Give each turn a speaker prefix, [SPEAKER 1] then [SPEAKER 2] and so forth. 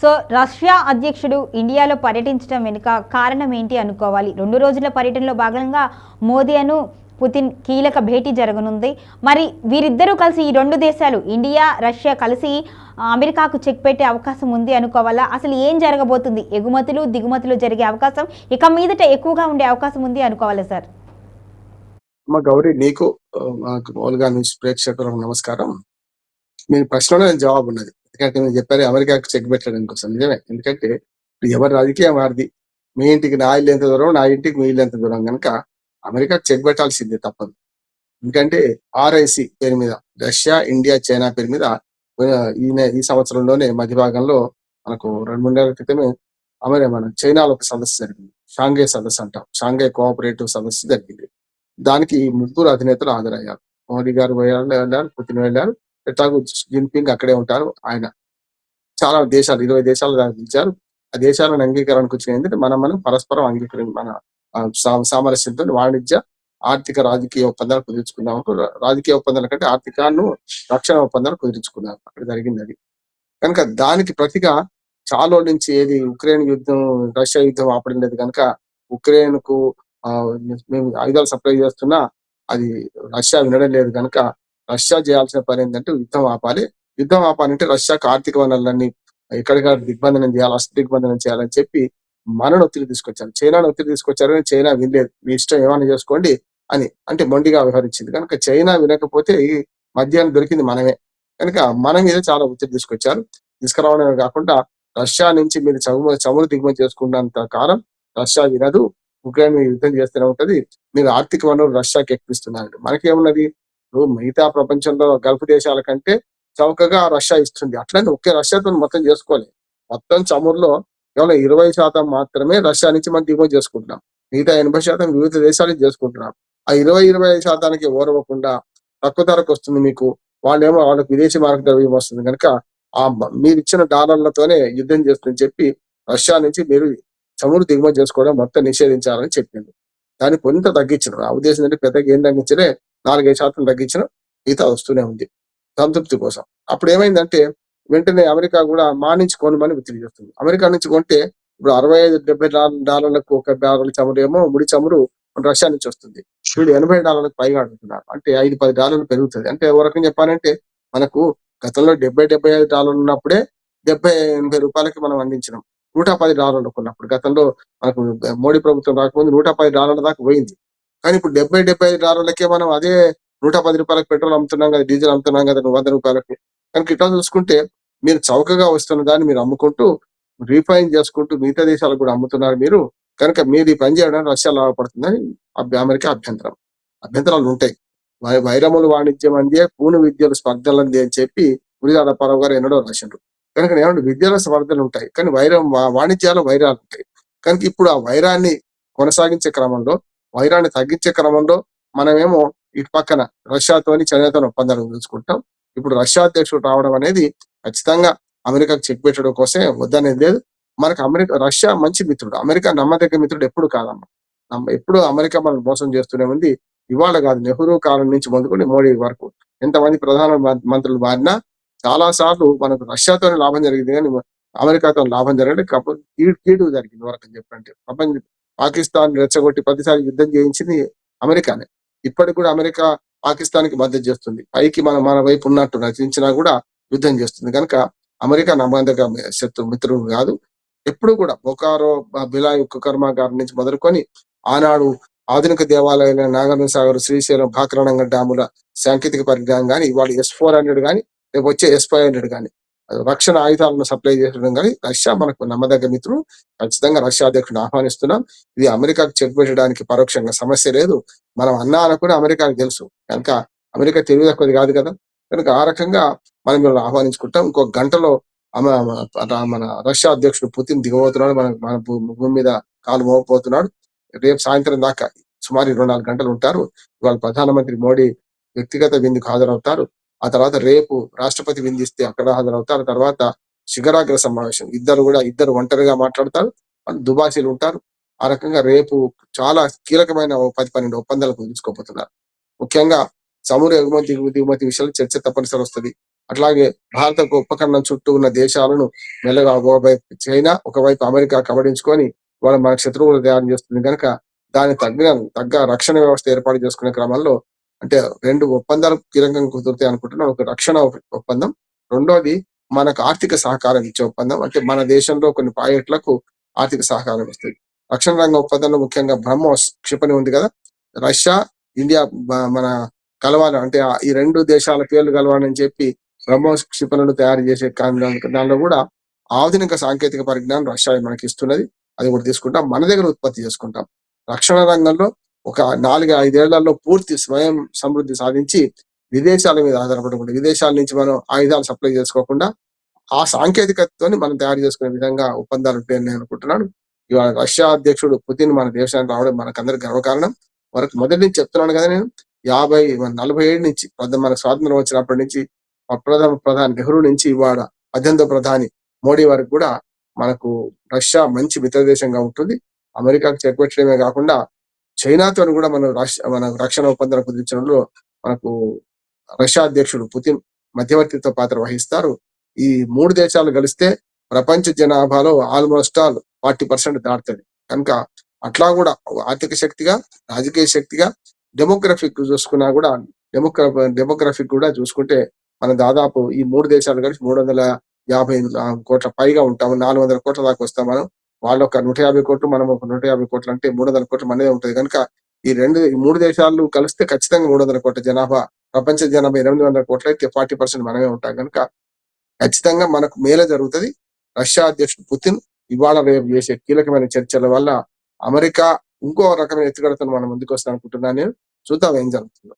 [SPEAKER 1] So Russia అధ్యక్షుడు ఇండియాలో పర్యటించడం వెనుక కారణం ఏంటి అనుకోవాలి. 2 రోజుల పర్యటనలో భాగంగా మోదీ పుతిన్ కీలక భేటీ జరగనుంది. మరి వీరిద్దరూ కలిసి ఈ 2 దేశాలు ఇండియా, రష్యా కలిసి అమెరికాకు చెక్ పెట్టే అవకాశం ఉంది అనుకోవాలా? అసలు ఏం జరగబోతుంది? ఎగుమతులు, దిగుమతులు జరిగే అవకాశం ఇక మీదట ఎక్కువగా ఉండే అవకాశం ఉంది అనుకోవాలా సార్?
[SPEAKER 2] అమ్మ గౌరీ, నీకు మామూలుగా న్యూస్ ప్రేక్షకులకు నమస్కారం. మీ ప్రశ్నలో జవాబు ఉన్నది. ఎందుకంటే మీరు చెప్పారు అమెరికాకు చెక్ పెట్టడం కోసం. నిజమే. ఎందుకంటే ఎవరి రాజకీయం వారిది. మీ ఇంటికి నా ఇల్లు ఎంత దూరం, నా ఇంటికి మీ ఇల్లు ఎంత దూరం కనుక అమెరికాకు చెక్ పెట్టాల్సిందే, తప్పదు. ఎందుకంటే RIC పేరు మీద, రష్యా, ఇండియా, చైనా పేరు మీద ఈ సంవత్సరంలోనే మధ్య భాగంలో మనకు 2-3 నెలల క్రితమే మన చైనాలో ఒక సదస్సు జరిగింది. షాంఘై సదస్సు అంటాం. షాంఘై కోఆపరేటివ్ సదస్సు జరిగింది. దానికి ముగ్గురు అధినేతలు హాజరయ్యారు. మోడీ గారు వెళ్ళారు, పుతిన్ వెళ్ళారు, ఎట్లాగూ జిన్పింగ్ అక్కడే ఉంటారు. ఆయన చాలా దేశాలు, 20 దేశాలు దాన్ని పిలిచారు. ఆ దేశాలను అంగీకారానికి వచ్చిన ఏంటంటే మనం పరస్పరం మన సామరస్యంతో వాణిజ్య, ఆర్థిక, రాజకీయ ఒప్పందాలు కుదుర్చుకుందాం. రాజకీయ ఒప్పందాల కంటే ఆర్థికాన్ని, రక్షణ ఒప్పందాలు కుదుర్చుకున్నారు. అక్కడ జరిగింది అది. కనుక దానికి ప్రతిగా చాలా నుంచి ఏది ఉక్రెయిన్ యుద్ధం, రష్యా యుద్ధం ఆపడం లేదు కనుక ఉక్రెయిన్ కు మేము ఆయుధాలు సప్లై చేస్తున్నా అది రష్యా వినడం లేదు కనుక రష్యా చేయాల్సిన పని ఏంటంటే యుద్ధం ఆపాలి. యుద్ధం ఆపాలంటే రష్యాకు ఆర్థిక వనరులన్నీ ఎక్కడికాడ దిగ్బంధనం చేయాలి, దిగ్బంధనం చేయాలని చెప్పి మనను ఒత్తిడి తీసుకొచ్చారు. చైనాను ఒత్తిడి తీసుకొచ్చారు కానీ చైనా వినలేదు. మీ ఇష్టం ఏమైనా చేసుకోండి అని అంటే మొండిగా వ్యవహరించింది. కనుక చైనా వినకపోతే ఈ మధ్యాహ్నం దొరికింది మనమే. కనుక మన మీద చాలా ఒత్తిడి తీసుకొచ్చారు. తీసుకురావడమే కాకుండా రష్యా నుంచి మీరు చమురు దిగుమతి చేసుకున్నంత కాలం రష్యా వినదు, ఉక్రెయిన్ యుద్ధం చేస్తూనే ఉంటది, మీరు ఆర్థిక వనరులు రష్యాకి ఎక్కిస్తున్నారు. మనకేమున్నది, మిగతా ప్రపంచంలో గల్ఫ్ దేశాల కంటే చౌకగా రష్యా ఇస్తుంది. అట్లనే ఒకే రష్యాతో మొత్తం చేసుకోవాలి. మొత్తం చమురులో కేవలం 20% మాత్రమే రష్యా నుంచి మనం దిగుమతి చేసుకుంటున్నాం. మిగతా 80% వివిధ దేశాలకు చేసుకుంటున్నాం. ఆ 25% ఓరవకుండా తక్కువ ధరకు వస్తుంది మీకు. వాళ్ళకి విదేశీ మార్గ ద్రవ్యం వస్తుంది కనుక మీరు ఇచ్చిన డాలర్లతోనే యుద్ధం చేస్తుందని చెప్పి రష్యా నుంచి మీరు చమురు దిగుమతి చేసుకోవడం మొత్తం నిషేధించాలని చెప్పింది. దాన్ని కొంత తగ్గించడం, ఆ ఉద్దేశం అంటే పెద్దగా ఏం తగ్గించలే, 4-5% తగ్గించడం, మిగతా వస్తూనే ఉంది సంతృప్తి కోసం. అప్పుడు ఏమైందంటే వెంటనే అమెరికా కూడా మా నుంచి కొనమని ఒత్తిడి చేస్తుంది. అమెరికా నుంచి కొంటే ఇప్పుడు $65-70 ఒక బ్యారెల్ చమురు ఏమో, ముడి చమురు రష్యా నుంచి వస్తుంది. వీళ్ళు $80 పైగా అడుగుతున్నారు. అంటే $5-10 పెరుగుతుంది. అంటే ఓ రకంగా చెప్పాలంటే మనకు గతంలో $70-75 ఉన్నప్పుడే $70-80 మనం అందించినాం. $110 కొన్నప్పుడు గతంలో మనకు మోడీ ప్రభుత్వం రాకముందు $110 దాకా పోయింది. కానీ ఇప్పుడు $70-75 మనం అదే $110 పెట్రోల్ అమ్ముతున్నాం కదా, డీజిల్ అమ్ముతున్నాం కదా $100. కనుక ఇట్లా చూసుకుంటే మీరు చౌకగా వస్తున్న దాన్ని మీరు అమ్ముకుంటూ, రీఫైన్ చేసుకుంటూ మిగతా దేశాలకు కూడా అమ్ముతున్నారు మీరు. కనుక మీరు ఈ పని చేయడానికి రష్యా లాభపడుతుందని అమెరికా అభ్యంతరాలు ఉంటాయి. వైరములు వాణిజ్యం అందే, పూను విద్యలు స్పర్ధలంది అని చెప్పి గురిజాడ పరవ్ గారు ఎన్నడో రాసిండ్రు. కనుక ఏమంటే విద్యలో స్పర్ధలు ఉంటాయి, కానీ వాణిజ్యాలు వైరాలు ఉంటాయి. కనుక ఇప్పుడు ఆ వైరాన్ని కొనసాగించే క్రమంలో, వైరాన్ని తగ్గించే క్రమంలో మనమేమో ఇటు పక్కన రష్యాతోని, చైనాతో ఒప్పందాలు చూసుకుంటాం. ఇప్పుడు రష్యా అధ్యక్షుడు రావడం అనేది ఖచ్చితంగా అమెరికాకు చెక్ పెట్టడం కోసమే, వద్దనేది లేదు. మనకు రష్యా మంచి మిత్రుడు, అమెరికా నమ్మదగ్గ మిత్రుడు ఎప్పుడు కాదమ్మా. ఎప్పుడు అమెరికా మనం మోసం చేస్తూనే ఉంది. ఇవాళ కాదు, నెహ్రూ కాలం నుంచి మొదలుకొని మోడీ వరకు ఎంతమంది ప్రధాన మంత్రులు మారినా చాలా సార్లు మనకు రష్యాతోనే లాభం జరిగింది కానీ అమెరికాతో లాభం జరగలేదు. కాకపోతే కీడు జరిగింది వరకు చెప్పంటే. పాకిస్తాన్ రెచ్చగొట్టి ప్రతిసారి యుద్ధం చేయించింది అమెరికానే. ఇప్పటికి కూడా అమెరికా పాకిస్తాన్కి మద్దతు చేస్తుంది. పైకి మన వైపు ఉన్నట్టు రచించినా కూడా యుద్ధం చేస్తుంది. కనుక అమెరికా నమ్మదగ్గ మిత్రుడు కాదు. ఎప్పుడు కూడా బొకారో, బిలాయ్ ఉక్కు కర్మాగారం నుంచి మొదలుకొని ఆనాడు ఆధునిక దేవాలయాలైన నాగార్జున సాగర్, శ్రీశైలం, భాక్రానంగ డ్యాముల సాంకేతిక పరిజ్ఞానం కానీ, ఇవాళ S-400 కానీ, రేపు వచ్చే S-500 కానీ, రక్షణ ఆయుధాలను సప్లై చేయడం కానీ రష్యా మనకు నమ్మదగ్గ మిత్రుడు. ఖచ్చితంగా రష్యా అధ్యక్షుడు ఆహ్వానిస్తున్నాం. ఇది అమెరికాకు చెక్ పెట్టడానికి పరోక్షంగా సమస్య లేదు. మనం అన్నా అనుకుని అమెరికాకు తెలుసు కనుక అమెరికా తెలివి తక్కువది కాదు కదా. కనుక ఆ రకంగా మనం ఆహ్వానించుకుంటాం. ఇంకో గంటలో మన రష్యా అధ్యక్షుడు పుతిన్ దిగబోతున్నాడు. మన భూమి మీద కాలు మోగపోతున్నాడు. రేపు సాయంత్రం దాకా సుమారు 24 గంటలు ఉంటారు. ఇవాళ ప్రధానమంత్రి మోడీ వ్యక్తిగత విందుకు హాజరవుతారు. ఆ తర్వాత రేపు రాష్ట్రపతి విందిస్తే అక్కడ హాజరవుతారు. తర్వాత శిఖరాగ్ర సమావేశం, ఇద్దరు ఒంటరిగా మాట్లాడతారు, దుబాసీలు ఉంటారు. ఆ రకంగా రేపు చాలా కీలకమైన 10-12 ఒప్పందాలు కుదుర్చుకోబోతున్నారు. ముఖ్యంగా చమురు ఎగుమతి దిగుమతి విషయంలో చర్చ తప్పనిసరి వస్తుంది. అట్లాగే భారత ఉపఖండం చుట్టూ ఉన్న దేశాలను మెల్లగా ఒకవైపు చైనా, ఒకవైపు అమెరికా కబడించుకొని వాళ్ళ మన శత్రువులు తయారు చేస్తుంది కనుక దాని తగ్గ రక్షణ వ్యవస్థ ఏర్పాటు చేసుకునే క్రమంలో అంటే 2 ఒప్పందాలు కీలకంగా కుదురుతాయి అనుకుంటున్నాను. ఒక రక్షణ ఒప్పందం, రెండోది మనకు ఆర్థిక సహకారం ఇచ్చే ఒప్పందం. అంటే మన దేశంలో కొన్ని ప్రాజెక్టులకు ఆర్థిక సహకారం ఇస్తుంది. రక్షణ రంగ ఒప్పందంలో ముఖ్యంగా బ్రహ్మోస్ క్షిపణి ఉంది కదా, రష్యా, ఇండియా మన కలవాలి అంటే ఈ 2 దేశాల పేర్లు కలవాలని చెప్పి బ్రహ్మోస్ క్షిపణులు తయారు చేసే దానిలో కూడా ఆధునిక సాంకేతిక పరిజ్ఞానం రష్యా మనకి ఇస్తున్నది. అది కూడా తీసుకుంటాం, మన దగ్గర ఉత్పత్తి చేసుకుంటాం. రక్షణ రంగంలో ఒక 4-5 ఏళ్లలో పూర్తి స్వయం సమృద్ధి సాధించి విదేశాల మీద ఆధారపడకుండా, విదేశాల నుంచి మనం ఆయుధాలు సప్లై చేసుకోకుండా ఆ సాంకేతికతతోని మనం తయారు చేసుకునే విధంగా ఒప్పందాలు ఉంటాయని నేను అనుకుంటున్నాను. ఇవాళ రష్యా అధ్యక్షుడు పుతిన్ మన దేశానికి రావడం మనకందరికి గర్వకారణం. వరకు మొదటి నుంచి చెప్తున్నాను కదా నేను, 40 ఏళ్ళ నుంచి మనకు స్వాతంత్రం వచ్చినప్పటి నుంచి ప్రధాని నెహ్రూ నుంచి ఇవాళ 18వ ప్రధాని మోడీ వరకు కూడా మనకు రష్యా మంచి మిత్ర దేశంగా ఉంటుంది. అమెరికాకు చెక్ పెట్టడమే కాకుండా చైనాతో కూడా మన రక్షణ ఒప్పందాలు కుదిర్చడంలో మనకు రష్యా అధ్యక్షుడు పుతిన్ మధ్యవర్తిత్వ పాత్ర వహిస్తారు. ఈ 3 దేశాలు కలిస్తే ప్రపంచ జనాభాలో ఆల్మోస్ట్ ఆల్ 40% దాటుతుంది. కనుక అట్లా కూడా ఆర్థిక శక్తిగా, రాజకీయ శక్తిగా, డెమోగ్రఫిక్ చూసుకున్నా కూడా డెమోగ్రఫిక్ కూడా చూసుకుంటే మనం దాదాపు ఈ 3 దేశాలు కలిసి 350 కోట్ల పైగా ఉంటాము. 400 కోట్ల దాకా వస్తాం మనం. వాళ్ళు ఒక 150 కోట్లు, మనం ఒక 150 కోట్లు, అంటే 300 కోట్లు మనదే ఉంటుంది. కనుక ఈ 3 దేశాలు కలిస్తే ఖచ్చితంగా 300 కోట్ల జనాభా. ప్రపంచ జనాభా 800 కోట్ల అయితే 40% మనమే ఉంటాం. కనుక ఖచ్చితంగా మనకు మేలే జరుగుతుంది. రష్యా అధ్యక్షుడు పుతిన్ ఇవాళ రేపు చేసే కీలకమైన చర్చల వల్ల అమెరికా ఇంకో రకమైన ఎత్తుగడతను మనం ముందుకు వస్తాను అనుకుంటున్నాను నేను. చూద్దాం ఏం జరుగుతుందో.